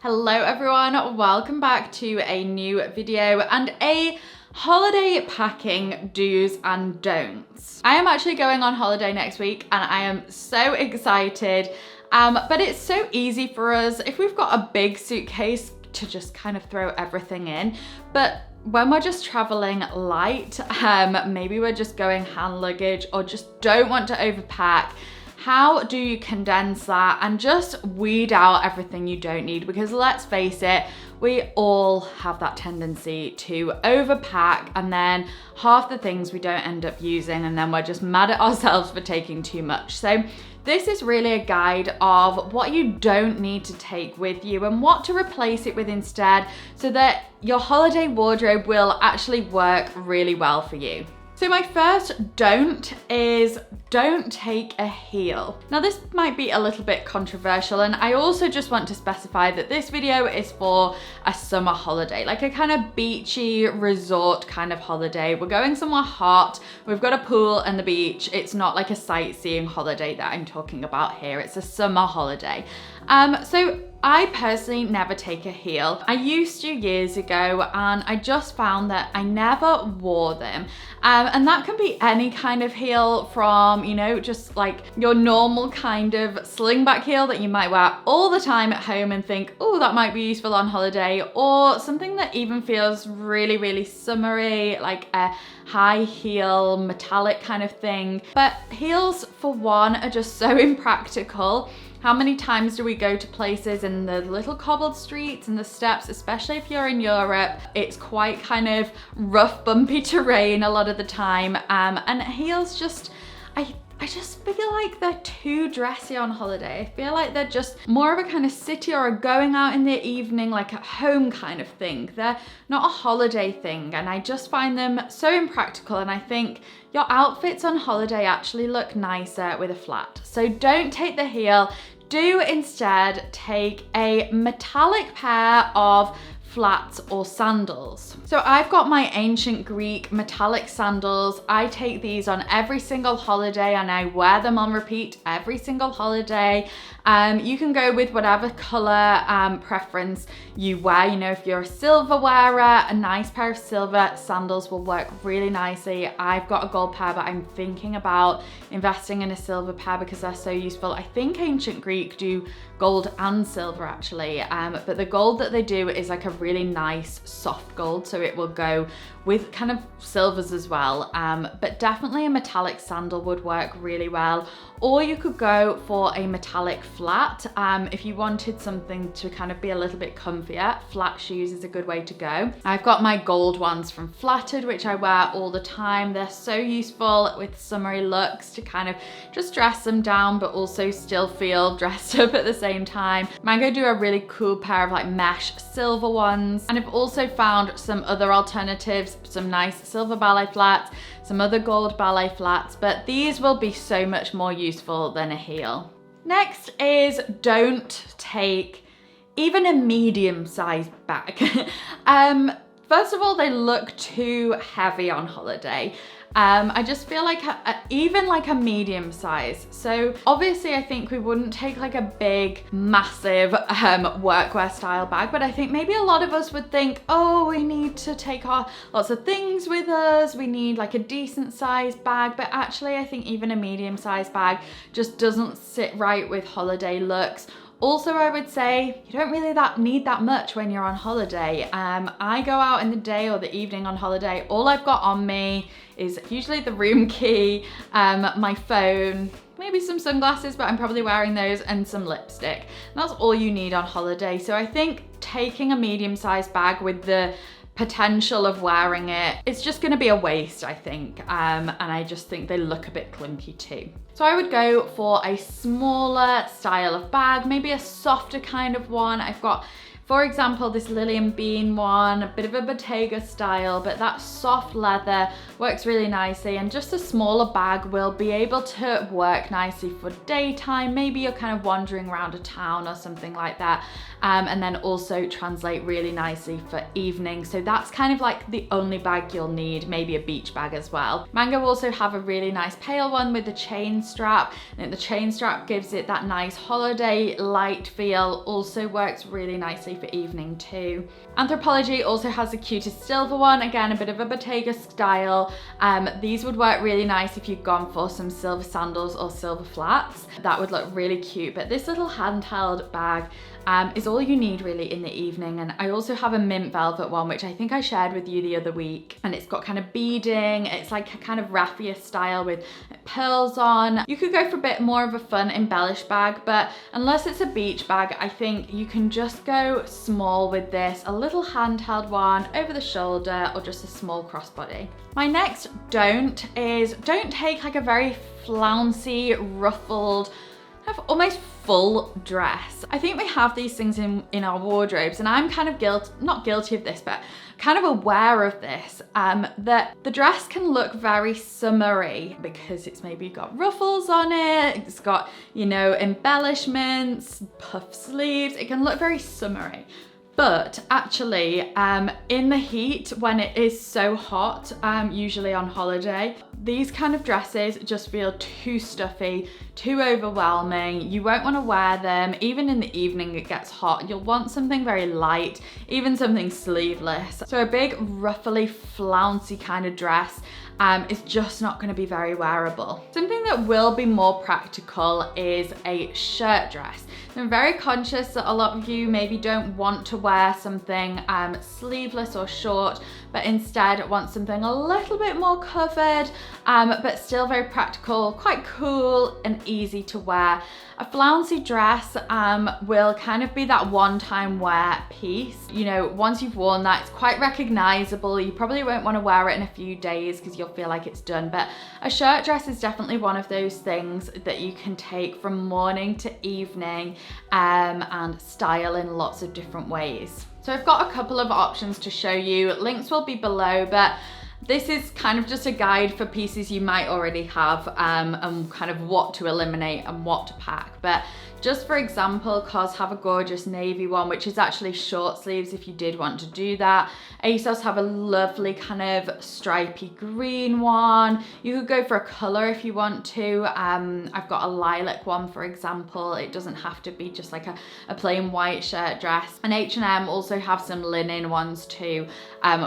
Hello everyone, welcome back to a new video and a holiday packing do's and don'ts. I am actually going on holiday next week and I am so excited, but it's so easy for us if we've got a big suitcase to just kind of throw everything in. But when we're just traveling light, maybe we're just going hand luggage or just don't want to overpack, how do you condense that and just weed out everything you don't need? Because let's face it, we all have that tendency to overpack and then half the things we don't end up using and then we're just mad at ourselves for taking too much. So this is really a guide of what you don't need to take with you and what to replace it with instead so that your holiday wardrobe will actually work really well for you. So my first don't is don't take a heel. Now this might be a little bit controversial and I also just want to specify that this video is for a summer holiday, like a kind of beachy resort kind of holiday. We're going somewhere hot, we've got a pool and the beach. It's not like a sightseeing holiday that I'm talking about here. It's a summer holiday. So I personally never take a heel. I used to years ago and I just found that I never wore them. And that can be any kind of heel from, you know, just like your normal kind of slingback heel that you might wear all the time at home and think, oh, that might be useful on holiday, or something that even feels really, really summery, like a high heel metallic kind of thing. But heels, for one, are just so impractical. How many times do we go to places in the little cobbled streets and the steps, especially if you're in Europe? It's quite kind of rough, bumpy terrain a lot of the time. And heels just, I just feel like they're too dressy on holiday. I feel like they're just more of a kind of city or a going out in the evening, like at home kind of thing. They're not a holiday thing. And I just find them so impractical. And I think your outfits on holiday actually look nicer with a flat. So don't take the heel. Do instead take a metallic pair of flats or sandals. So I've got my ancient Greek metallic sandals. I take these on every single holiday and I wear them on repeat every single holiday. You can go with whatever color preference you wear. You know, if you're a silver wearer, a nice pair of silver sandals will work really nicely. I've got a gold pair, but I'm thinking about investing in a silver pair because they're so useful. I think ancient Greek do gold and silver actually, but the gold that they do is like a really nice soft gold, so it will go with kind of silvers as well, but definitely a metallic sandal would work really well. Or you could go for a metallic flat if you wanted something to kind of be a little bit comfier. Flat shoes is a good way to go. I've got my gold ones from Flattered, which I wear all the time. They're so useful with summery looks to kind of just dress them down but also still feel dressed up at the same time. Mango do a really cool pair of like mesh silver ones, and I've also found some other alternatives, some nice silver ballet flats, some other gold ballet flats, but these will be so much more useful than a heel. Next is don't take even a medium-sized bag. First of all, they look too heavy on holiday. I just feel like even like a medium size. So obviously I think we wouldn't take like a big, massive workwear style bag, but I think maybe a lot of us would think, oh, we need to take our lots of things with us. We need like a decent sized bag, but actually I think even a medium sized bag just doesn't sit right with holiday looks. Also, I would say you don't really need that much when you're on holiday. I go out in the day or the evening on holiday. All I've got on me is usually the room key, my phone, maybe some sunglasses, but I'm probably wearing those, and some lipstick. And that's all you need on holiday. So I think taking a medium-sized bag with the potential of wearing it's just gonna be a waste, I think. And I just think they look a bit clunky too. So I would go for a smaller style of bag, maybe a softer kind of one. I've got For example, this Lily & Bean one, a bit of a Bottega style, but that soft leather works really nicely, and just a smaller bag will be able to work nicely for daytime. Maybe you're kind of wandering around a town or something like that, and then also translate really nicely for evening. So that's kind of like the only bag you'll need, maybe a beach bag as well. Mango also have a really nice pale one with the chain strap. I think the chain strap gives it that nice holiday light feel, also works really nicely for evening too. Anthropologie also has the cutest silver one, again a bit of a Bottega style. These would work really nice if you've gone for some silver sandals or silver flats. That would look really cute, but this little handheld bag is all you need really in the evening. And I also have a mint velvet one, which I think I shared with you the other week, and it's got kind of beading. It's like a kind of raffia style with pearls on. You could go for a bit more of a fun embellished bag, but unless it's a beach bag, I think you can just go small with this, a little handheld one over the shoulder, or just a small crossbody. My next don't take like a very flouncy, ruffled, almost full dress. I think we have these things in our wardrobes, and I'm kind of not guilty of this, but kind of aware of this, that the dress can look very summery because it's maybe got ruffles on it, it's got, you know, embellishments, puff sleeves. It can look very summery. But actually, in the heat, when it is so hot, usually on holiday, these kind of dresses just feel too stuffy, too overwhelming. You won't want to wear them. Even in the evening, it gets hot. You'll want something very light, even something sleeveless. So a big, ruffly, flouncy kind of dress is just not going to be very wearable. Something that will be more practical is a shirt dress. I'm very conscious that a lot of you maybe don't want to wear something sleeveless or short, but instead want something a little bit more covered, but still very practical, quite cool and easy to wear. A flouncy dress will kind of be that one-time wear piece. You know, once you've worn that, it's quite recognizable. You probably won't want to wear it in a few days because you'll feel like it's done, but a shirt dress is definitely one of those things that you can take from morning to evening and style in lots of different ways. So I've got a couple of options to show you. Links will be below, but this is kind of just a guide for pieces you might already have and kind of what to eliminate and what to pack. But just for example, COS have a gorgeous navy one, which is actually short sleeves if you did want to do that. ASOS have a lovely kind of stripy green one. You could go for a color if you want to. I've got a lilac one, for example. It doesn't have to be just like a plain white shirt dress. And H&M also have some linen ones too,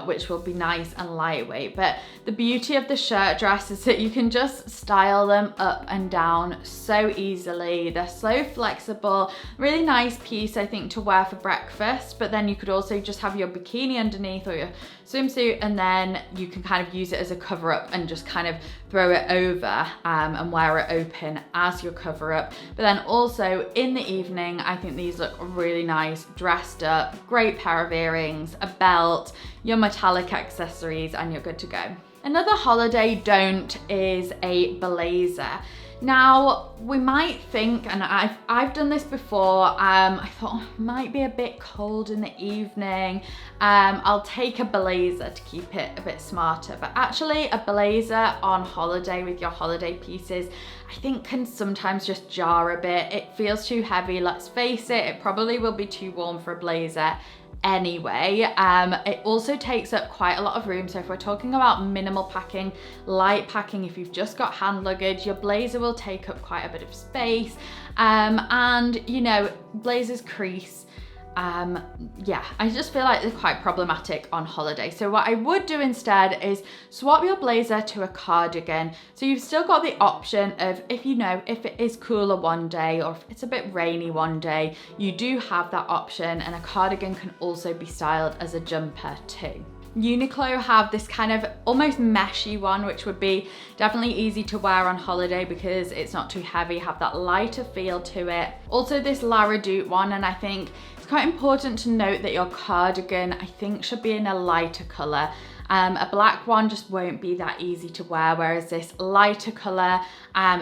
which will be nice and lightweight. But the beauty of the shirt dress is that you can just style them up and down so easily. They're so flexible, really nice piece I think to wear for breakfast, but then you could also just have your bikini underneath or your swimsuit, and then you can kind of use it as a cover up and just kind of throw it over and wear it open as your cover up. But then also in the evening, I think these look really nice, dressed up, great pair of earrings, a belt, your metallic accessories, and you're good to go. Another holiday don't is a blazer. Now, we might think, and I've done this before, I thought it might be a bit cold in the evening, I'll take a blazer to keep it a bit smarter, but actually a blazer on holiday with your holiday pieces, I think can sometimes just jar a bit. It feels too heavy, let's face it, it probably will be too warm for a blazer anyway. It also takes up quite a lot of room, so if we're talking about minimal packing, light packing, if you've just got hand luggage, your blazer will take up quite a bit of space, and you know, blazers crease. Yeah, I just feel like they're quite problematic on holiday. So what I would do instead is swap your blazer to a cardigan. So you've still got the option of, if you know, if it is cooler one day or if it's a bit rainy one day, you do have that option, and a cardigan can also be styled as a jumper too. Uniqlo have this kind of almost meshy one, which would be definitely easy to wear on holiday because it's not too heavy, have that lighter feel to it. Also this La Redoute one, and I think it's quite important to note that your cardigan, I think, should be in a lighter color. A black one just won't be that easy to wear, whereas this lighter color,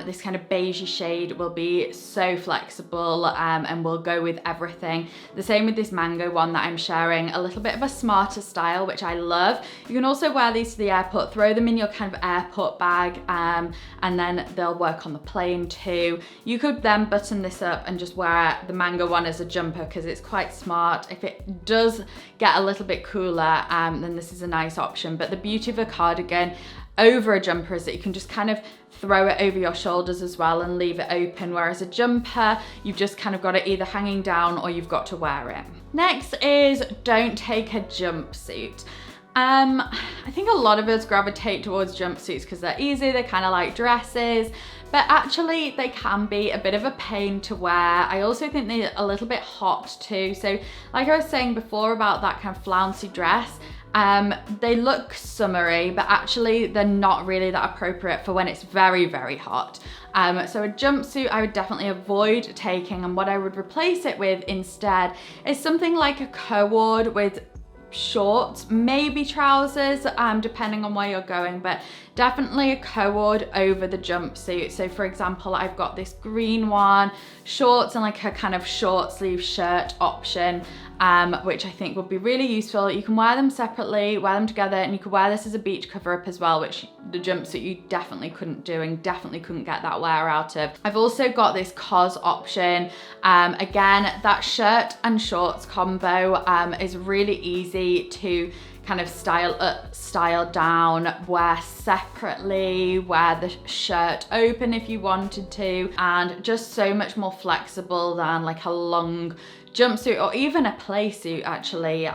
this kind of beigey shade will be so flexible and will go with everything. The same with this mango one that I'm sharing, a little bit of a smarter style, which I love. You can also wear these to the airport, throw them in your kind of airport bag, and then they'll work on the plane too. You could then button this up and just wear the mango one as a jumper because it's quite smart. If it does get a little bit cooler, then this is a nice option. But the beauty of a cardigan over a jumper is that you can just kind of throw it over your shoulders as well and leave it open, whereas a jumper, you've just kind of got it either hanging down or you've got to wear it. Next is don't take a jumpsuit. I think a lot of us gravitate towards jumpsuits because they're easy, they're kind of like dresses, but actually they can be a bit of a pain to wear. I also think they're a little bit hot too. So like I was saying before about that kind of flouncy dress, they look summery, but actually they're not really that appropriate for when it's very, very hot. So a jumpsuit I would definitely avoid taking, and what I would replace it with instead is something like a cord with shorts, maybe trousers, depending on where you're going, but definitely a cord over the jumpsuit. So for example, I've got this green one, shorts and like a kind of short sleeve shirt option, which I think would be really useful. You can wear them separately, wear them together, and you could wear this as a beach cover up as well, which the jumpsuit you definitely couldn't do and definitely couldn't get that wear out of. I've also got this cos option. Again, that shirt and shorts combo is really easy to kind of style up, style down, wear separately, wear the shirt open if you wanted to, and just so much more flexible than like a long jumpsuit or even a play suit actually,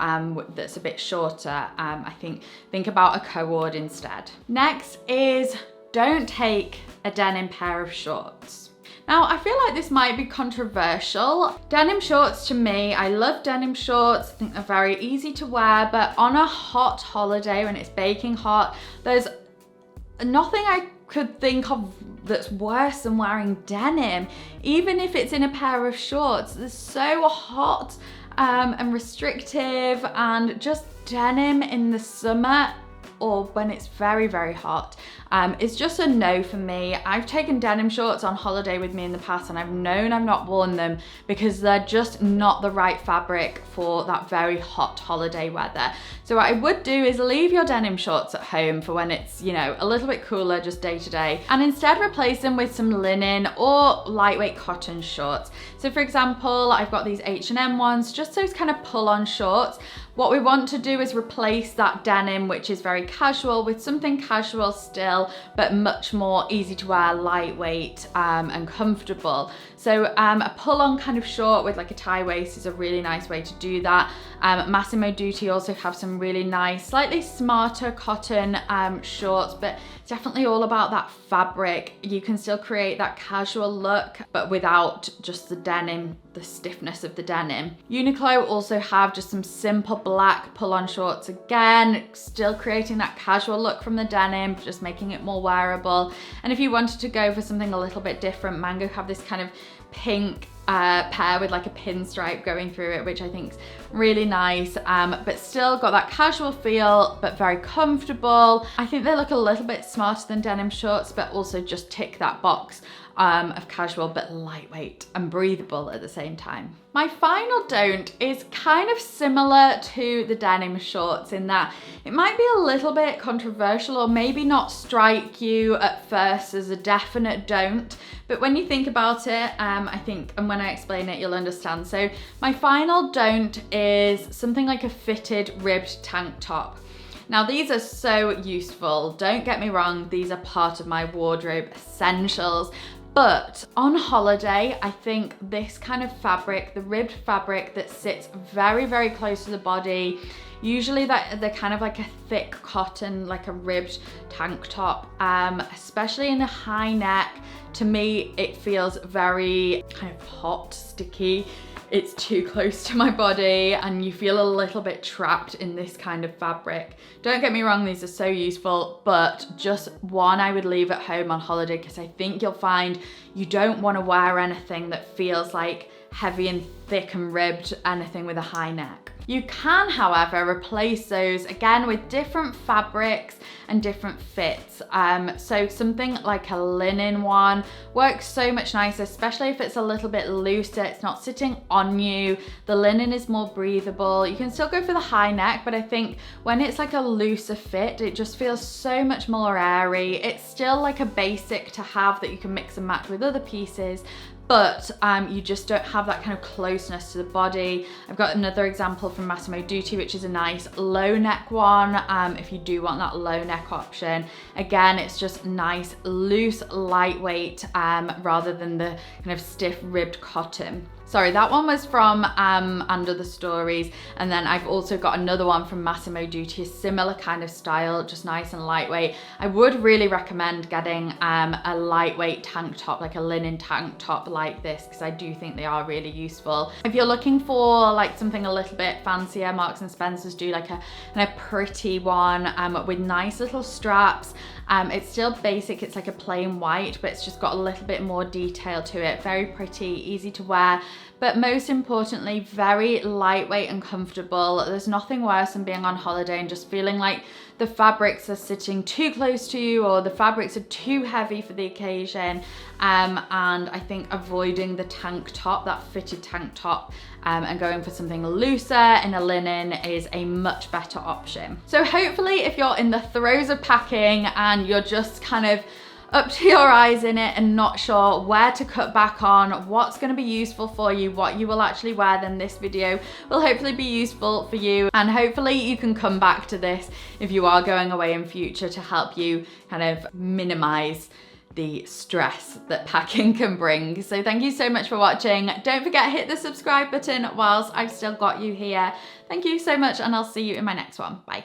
that's a bit shorter. I think about a cord instead. Next is don't take a denim pair of shorts. Now, I feel like this might be controversial. Denim shorts to me, I love denim shorts. I think they're very easy to wear, but on a hot holiday when it's baking hot, there's nothing I could think of that's worse than wearing denim, even if it's in a pair of shorts. They're so hot and restrictive, and just denim in the summer or when it's very, very hot, it's just a no for me. I've taken denim shorts on holiday with me in the past and I've known I've not worn them because they're just not the right fabric for that very hot holiday weather. So what I would do is leave your denim shorts at home for when it's, you know, a little bit cooler, just day to day, and instead replace them with some linen or lightweight cotton shorts. So for example, I've got these H&M ones, just those kind of pull-on shorts. What we want to do is replace that denim, which is very casual, with something casual still, but much more easy to wear, lightweight and comfortable. So a pull-on kind of short with like a tie waist is a really nice way to do that. Massimo Dutti also have some really nice, slightly smarter cotton shorts, but definitely all about that fabric. You can still create that casual look, but without just the denim, the stiffness of the denim. Uniqlo also have just some simple black pull-on shorts, again, still creating that casual look from the denim, just making it more wearable. And if you wanted to go for something a little bit different, Mango have this kind of pink pair with like a pinstripe going through it, which I think is really nice, but still got that casual feel, but very comfortable. I think they look a little bit smarter than denim shorts, but also just tick that box of casual but lightweight and breathable at the same time. My final don't is kind of similar to the denim shorts in that it might be a little bit controversial or maybe not strike you at first as a definite don't, but when you think about it, I think, and when I explain it, you'll understand. So my final don't is something like a fitted ribbed tank top. Now these are so useful, don't get me wrong, these are part of my wardrobe essentials, but on holiday, I think this kind of fabric, the ribbed fabric that sits very, very close to the body, usually they're kind of like a thick cotton, like a ribbed tank top, especially in a high neck, to me, it feels very kind of hot, sticky. It's too close to my body and you feel a little bit trapped in this kind of fabric. Don't get me wrong, these are so useful, but just one I would leave at home on holiday because I think you'll find you don't want to wear anything that feels like heavy and thick and ribbed, anything with a high neck. You can, however, replace those again with different fabrics and different fits. So something like a linen one works so much nicer, especially if it's a little bit looser, it's not sitting on you. The linen is more breathable. You can still go for the high neck, but I think when it's like a looser fit, it just feels so much more airy. It's still like a basic to have that you can mix and match with other pieces, but you just don't have that kind of closeness to the body. I've got another example from Massimo Dutti, which is a nice low neck one. If you do want that low neck option, again, it's just nice, loose, lightweight, rather than the kind of stiff ribbed cotton. Sorry, that one was from Under the Stories. And then I've also got another one from Massimo Dutti, a similar kind of style, just nice and lightweight. I would really recommend getting a lightweight tank top, like a linen tank top like this, because I do think they are really useful. If you're looking for like something a little bit fancier, Marks and Spencer's do like a pretty one with nice little straps. It's still basic, it's like a plain white, but it's just got a little bit more detail to it. Very pretty, easy to wear, but most importantly, very lightweight and comfortable. There's nothing worse than being on holiday and just feeling like the fabrics are sitting too close to you, or the fabrics are too heavy for the occasion. And I think avoiding the tank top, that fitted tank top, and going for something looser in a linen is a much better option. So hopefully if you're in the throes of packing and you're just kind of up to your eyes in it and not sure where to cut back on, what's going to be useful for you, what you will actually wear, then this video will hopefully be useful for you. And hopefully you can come back to this if you are going away in future to help you kind of minimize the stress that packing can bring. So thank you so much for watching. Don't forget, hit the subscribe button whilst I've still got you here. Thank you so much, and I'll see you in my next one. Bye.